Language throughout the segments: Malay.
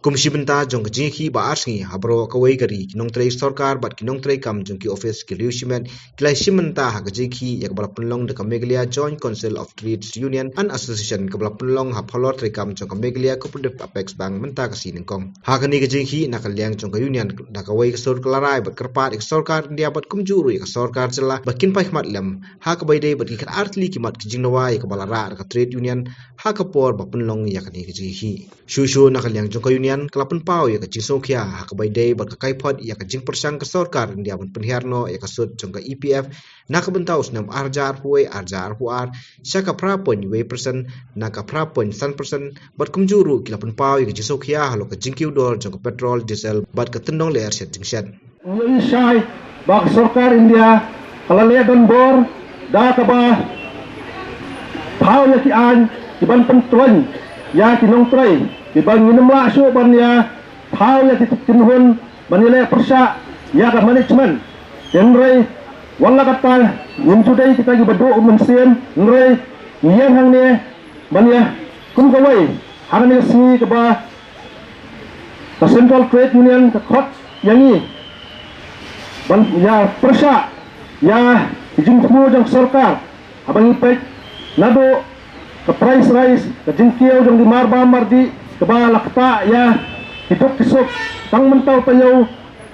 Komisi benta jong kajing ki ba arsi habro kawai gari kinong tray sarkar bat kinong tray kam jong ki office ki liusimen kilai simenta ha kajing ki yak bala penlong de Kamegalia Joint Council of Trades Union and Association ke bala penlong ha phalor tray kam jong Kamegalia Cooperative Apex Bank menta ka sinengkong ha kani kajing ki nakaliang jong ka union da kawai ka sor kelarai bat kerpat ik sarkar India bat kumjuru ik sarkar jela bakin pai mat lem ha ka bai dei bat ki artli ki mat kijing nawai ka bala ra ka trade union ha ka por ba penlong ya kani kajing ki shu nakaliang jong ka union kelapan pau ya kajing sokia ha ka bai dei bat ka kaipot ya kajing persang ka sarkar India ban penhiarno ya ka sud jong ka EPF na ka bentau snam arjar puai arjar puar syaka prapon we person na ka prapon san person bat kumjuru kelapan pau ya kajing sokia halo kajing kiudol jong ka petrol diesel bat ka tendong leer set jing set Syai bak sarkar India kalale don bor da ka ba pau ya ki an ki ban pentuan ya ki nong trai di bang minum laksu ban ya pau ya titik tinhun ban ya persa ya ka management enrei wala kata nyumjudai kita gi badu mensen enrei nyen hang ne ban ya kum kawai hang ne sni ke ba ka Central Trade Union ka khot yang ni ban ya persa ya jing tmu jang sarkar abang ipek nado ka price rise ka jingkiau jang di marba mardi keba lakta ya hidup kisuk tang mentau payau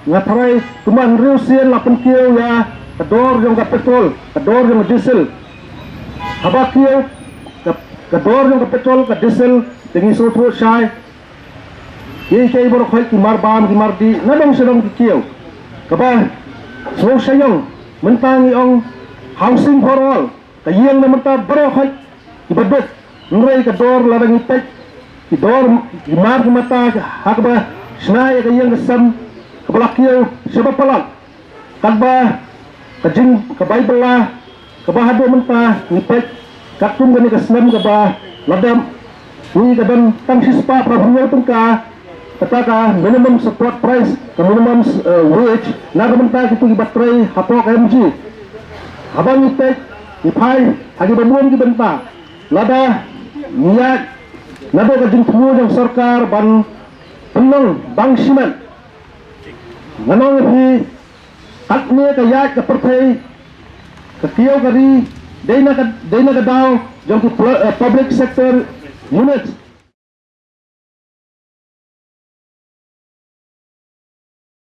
ngatarai kuman riusian lapan kiau ya kedor yang ka petrol kedor yang diesel haba kiau kedor yang ka petrol ka diesel tengi sotu syai ye kai bor khoi ki marbam ki mardi nadong sedong ki kiau keba so sayang mentangi ong housing for all kayang na menta bro khoi ki badut nrai kedor ladang ipek idor gimar mata hakba snai ka yang sam kebalakio sebab pelak kadba kajing ka bible ka bahado menta ngipet katum gani ka slam ka ba ladam ni ka dan tang sispa prabunya tungka kataka minimum support price ka minimum wage na ka menta kitu gibatray hapok mg habang ngipet ipai hagi bamuan ki benta lada niat nado ka jingtmu jang sarkar ban penong bangsiman nganong hi takne ka yak ka perthai ka kiau kari deina ka daw jang public sector unit